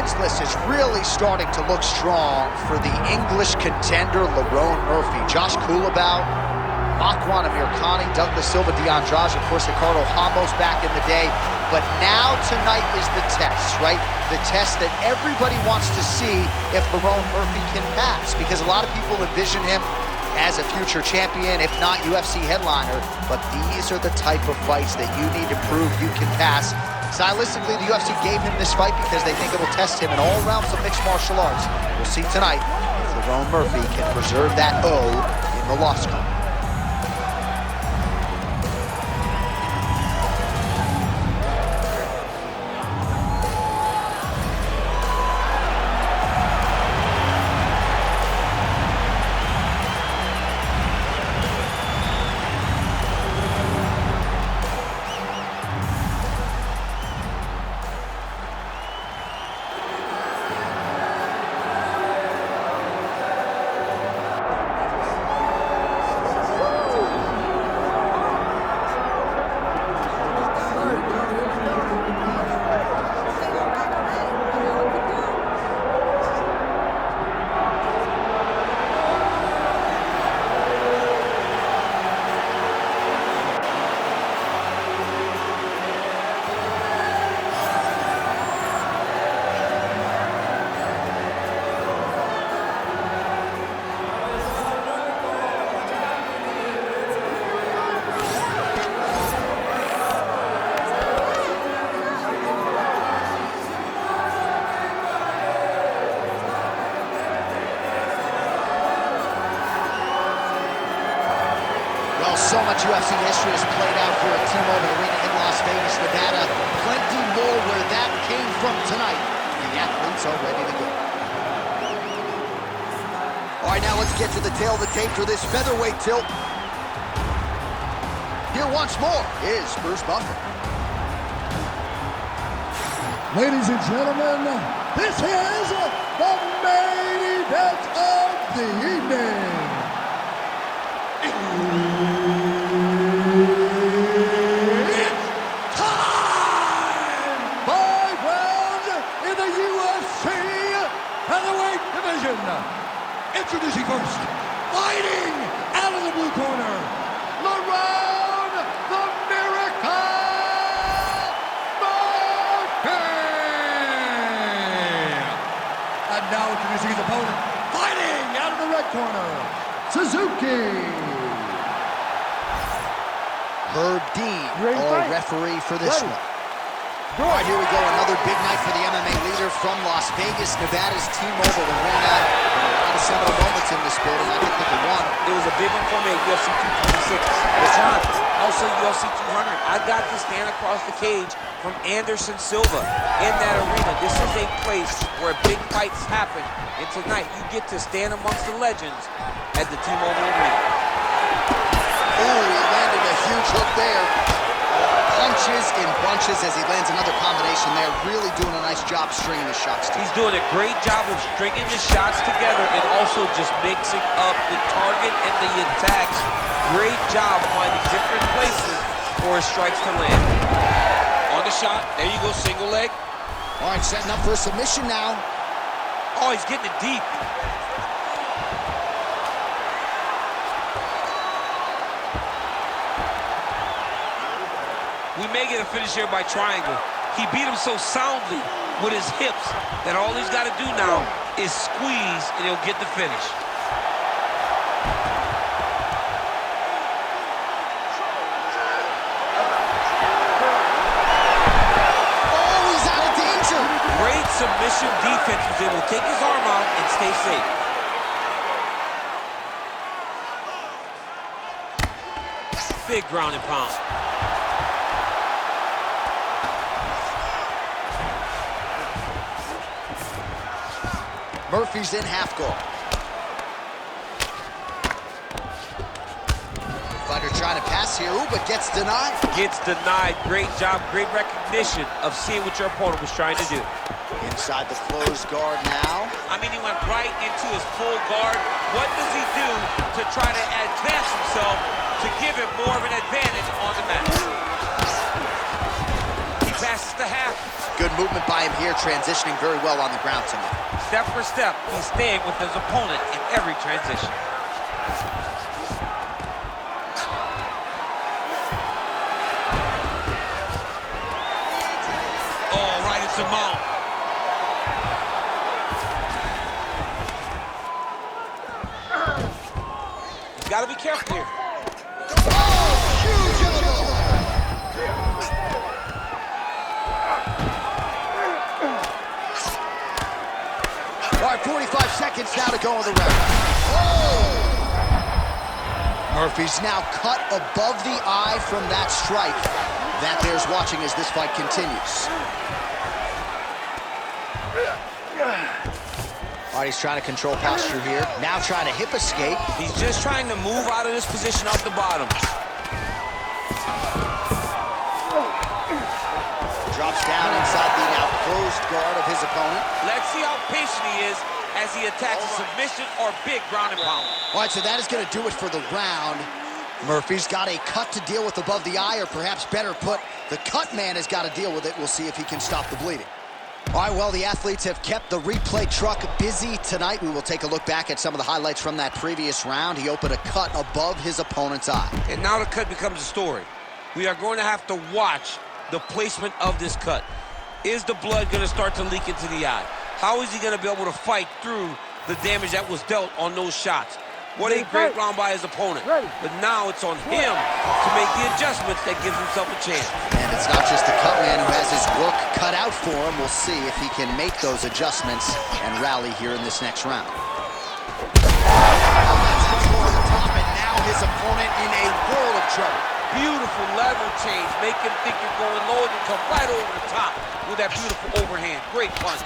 opponents list is really starting to look strong for the English contender Lerone Murphy. Josh Kulabau, Makwan Amirkhani, Douglas Silva, D'Andrade, of course, Ricardo Ramos back in the day. But now tonight is the test, right? The test that everybody wants to see if Lerone Murphy can pass, because a lot of people envision him as a future champion, if not UFC headliner. But these are the type of fights that you need to prove you can pass. Stylistically, the UFC gave him this fight because they think it will test him in all realms of mixed martial arts. We'll see tonight if Lerone Murphy can preserve that O in the loss column. So much UFC history has played out here at T-Mobile Arena in Las Vegas, Nevada. Plenty more where that came from tonight. And the athletes are ready to go. All right, now let's get to the tail of the tape for this featherweight tilt. Here once more is Bruce Buffer. Ladies and gentlemen, this is the main event of the evening. Introducing first, fighting out of the blue corner, Lerone the Miracle Murphy! And now introducing his opponent, fighting out of the red corner, Suzuki! Herb Dean, our referee for this one. All right, here we go. Another big night for the MMA leader from Las Vegas, Nevada's T-Mobile Arena. A lot of seminal moments in this building. I can think of one. It was a big one for me at UFC 226. At the time, also UFC 200. I got to stand across the cage from Anderson Silva in that arena. This is a place where big fights happen. And tonight, you get to stand amongst the legends at the T-Mobile Arena. Oh, he landed a huge hook there. Punches in bunches as he lands another combination there. Really doing a nice job stringing his shots together. He's doing a great job of stringing the shots together and also just mixing up the target and the attacks. Great job finding different places for his strikes to land. On the shot, there you go, single leg. All right, setting up for a submission now. Oh, he's getting it deep. We may get a finish here by triangle. He beat him so soundly with his hips that all he's got to do now is squeeze and he'll get the finish. Oh, he's out of danger. Great submission defense. He's able to take his arm out and stay safe. Big ground and pound. Murphy's in half guard. Fighter trying to pass here, but gets denied. Gets denied. Great job, great recognition of seeing what your opponent was trying to do. Inside the closed guard now. I mean, he went right into his full guard. What does he do to try to advance himself to give him more of an advantage on the mat? He passes the half. Good movement by him here, transitioning very well on the ground tonight. Step for step, he's staying with his opponent in every transition. Oh, right into mount. You gotta be careful here. Oh, huge elbow! All right, 45 seconds now to go in the round. Oh! Murphy's now cut above the eye from that strike. That bears watching as this fight continues. All right, he's trying to control posture here. Now trying to hip escape. He's just trying to move out of this position off the bottom. Drops down inside the now closed guard of his opponent. Let's see how patient he is as he attacks a submission or big ground and pound. All right, so that is going to do it for the round. Murphy's got a cut to deal with above the eye, or perhaps better put, the cut man has got to deal with it. We'll see if he can stop the bleeding. All right, well, the athletes have kept the replay truck busy tonight. We will take a look back at some of the highlights from that previous round. He opened a cut above his opponent's eye. And now the cut becomes a story. We are going to have to watch the placement of this cut. Is the blood going to start to leak into the eye? How is he going to be able to fight through the damage that was dealt on those shots? What a great round by his opponent. But now it's on him to make the adjustments that gives himself a chance. And it's not just the cut man who has his work cut out for him. We'll see if he can make those adjustments and rally here in this next round. That's control at the top, and now his opponent in a world of trouble. Beautiful level change. Make him think you're going low and come right over the top with that beautiful overhand. Great punch.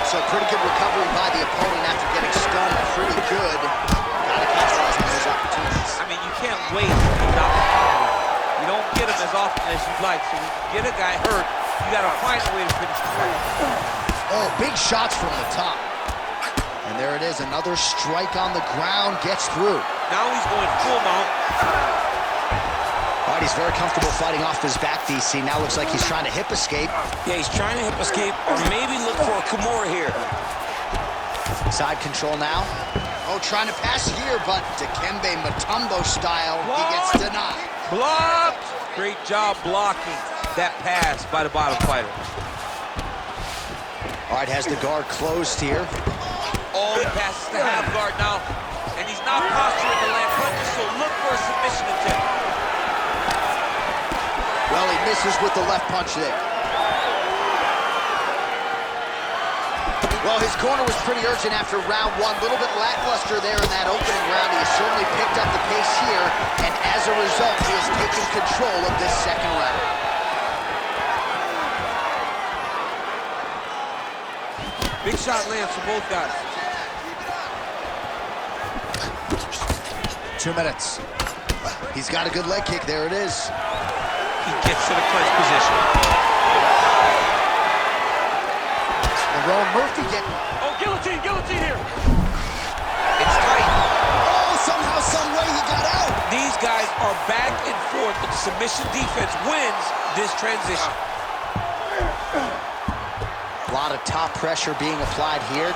So pretty good recovery by the opponent after getting stunned pretty good. Gotta capitalize on those opportunities. I mean, you can't wait without the power. You don't get them as often as you'd like. So when you get a guy hurt, you gotta find a way to finish the fight. Oh, big shots from the top. And there it is, another strike on the ground, gets through. Now he's going full mount. All right, he's very comfortable fighting off his back, DC. Now looks like he's trying to hip escape. Yeah, he's trying to hip escape, or maybe look for a Kimura here. Side control now. Oh, trying to pass here, but Dikembe Mutombo style, he gets denied. Blocked! Great job blocking that pass by the bottom fighter. All right, has the guard closed here. Oh, he passes the half guard now. And he's not posturing to land punches, so look for a submission attempt. Well, he misses with the left punch there. Well, his corner was pretty urgent after round one. A little bit lackluster there in that opening round. He has certainly picked up the pace here, and as a result, he has taken control of this second round. Big shot lands for both guys. 2 minutes. He's got a good leg kick. There it is. He gets to the clinch position. Lerone Murphy getting... Oh, guillotine here. It's tight. Oh, somehow, some way he got out. These guys are back and forth, but the submission defense wins this transition. A lot of top pressure being applied here.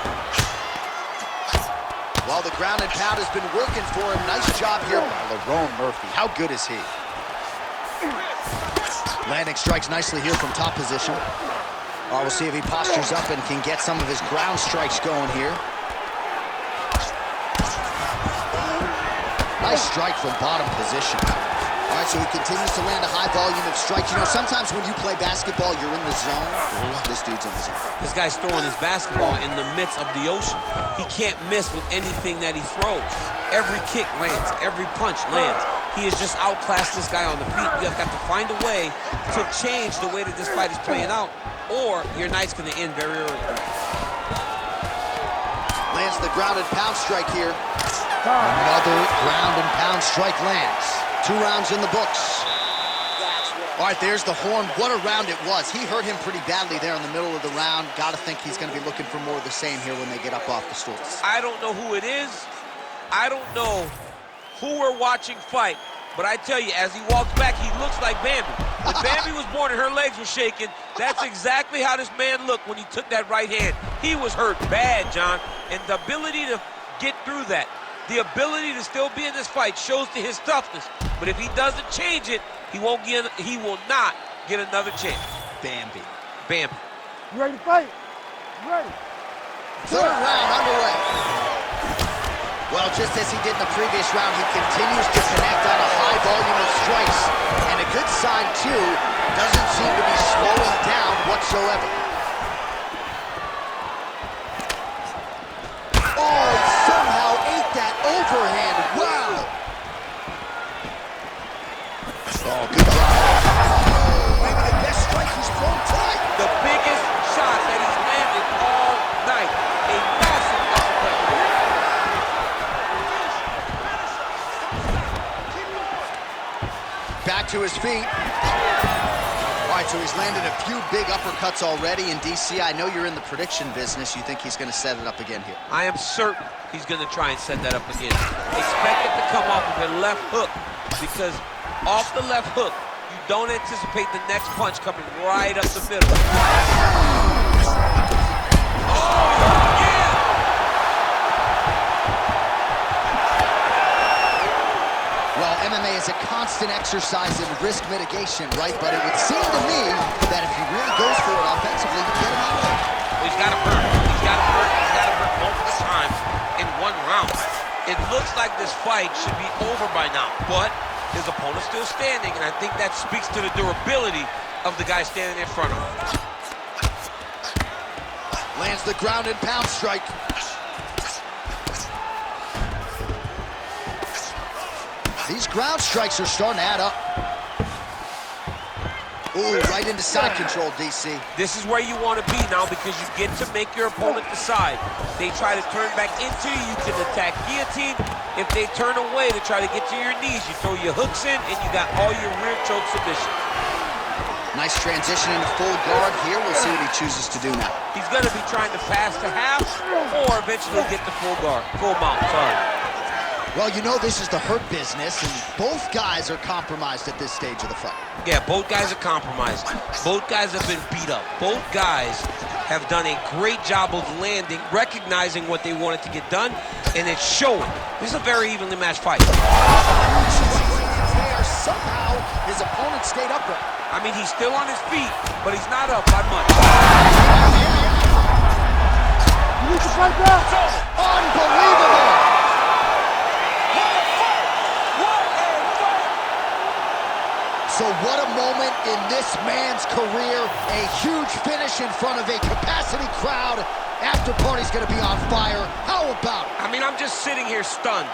Well, the ground and pound has been working for him. Nice job here by Lerone Murphy. How good is he? Landing strikes nicely here from top position. Oh, we'll see if he postures up and can get some of his ground strikes going here. Nice strike from bottom position. All right, so he continues to land a high volume of strikes. You know, sometimes when you play basketball, you're in the zone. This dude's in the zone. This guy's throwing his basketball in the midst of the ocean. He can't miss with anything that he throws. Every kick lands, every punch lands. He has just outclassed this guy on the feet. You have got to find a way to change the way that this fight is playing out, or your night's going to end very early. Lands the ground and pound strike here. Another ground and pound strike lands. 2 rounds in the books. All right, there's the horn. What a round it was. He hurt him pretty badly there in the middle of the round. Got to think he's going to be looking for more of the same here when they get up off the stools. I don't know who it is. I don't know who we're watching fight. But I tell you, as he walks back, he looks like Bambi. When Bambi was born and her legs were shaking, that's exactly how this man looked when he took that right hand. He was hurt bad, John, and the ability to get through that, the ability to still be in this fight shows to his toughness. But if he doesn't change it, he will not get another chance. Bambi. Bambi. You ready to fight? You ready? Third round underway. Well, just as he did in the previous round, he continues to connect on a high volume of strikes. And a good sign, too, doesn't seem to be slowing down whatsoever. Oh, he somehow ate that overhand. Wow. Oh, good job. Maybe the best strike he's thrown tonight. The biggest shot that he's landed all night. A massive uppercut. Back to his feet. All right, so he's landed a few big uppercuts already in DC. I know you're in the prediction business. You think he's going to set it up again here? I am certain he's going to try and set that up again. Expect it to come off with a left hook, because off the left hook, you don't anticipate the next punch coming right up the middle. Oh, yeah! Well, MMA is a constant exercise in risk mitigation, right? But it would seem to me that if he really goes for it offensively, you get him out of it. He's got to hurt. He's got to hurt. He's got to hurt multiple times in one round. It looks like this fight should be over by now, but his opponent's still standing, and I think that speaks to the durability of the guy standing in front of him. Lands the ground and pound strike. These ground strikes are starting to add up. Ooh, right into side control, DC. This is where you want to be now, because you get to make your opponent decide. They try to turn back into you, you can attack guillotine. If they turn away to try to get to your knees, you throw your hooks in, and you got all your rear choke submissions. Nice transition into full guard here. We'll see what he chooses to do now. He's going to be trying to fast to half, or eventually get to full guard, full mount, sorry. Well, you know this is the hurt business, and both guys are compromised at this stage of the fight. Yeah, both guys are compromised. Both guys have been beat up. Both guys have done a great job of landing, recognizing what they wanted to get done, and it's showing. This is a very evenly matched fight. Somehow, his opponent stayed upright. I mean, he's still on his feet, but he's not up by much. You need to fight back. Unbelievable! So what a moment in this man's career. A huge finish in front of a capacity crowd. After party's gonna be on fire. How about it? I mean, I'm just sitting here stunned,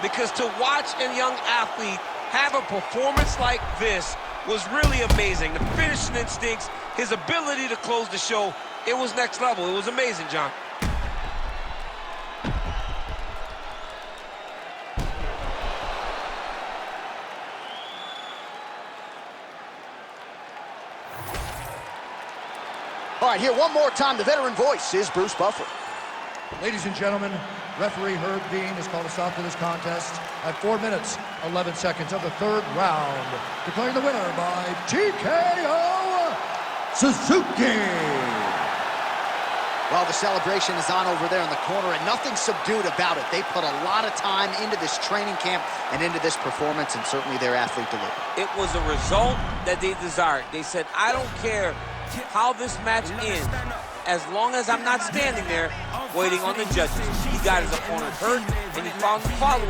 because to watch a young athlete have a performance like this was really amazing. The finishing instincts, his ability to close the show, it was next level. It was amazing, John. All right, here one more time. The veteran voice is Bruce Buffer. Ladies and gentlemen, referee Herb Dean has called a stop to this contest at 4 minutes, 11 seconds of the third round, declaring the winner by TKO Suzuki. Well, the celebration is on over there in the corner, and nothing subdued about it. They put a lot of time into this training camp and into this performance, and certainly their athlete delivered. It was a result that they desired. They said, I don't care how this match ends, as long as I'm not standing there waiting on the judges. He got his opponent hurt, and he found the following.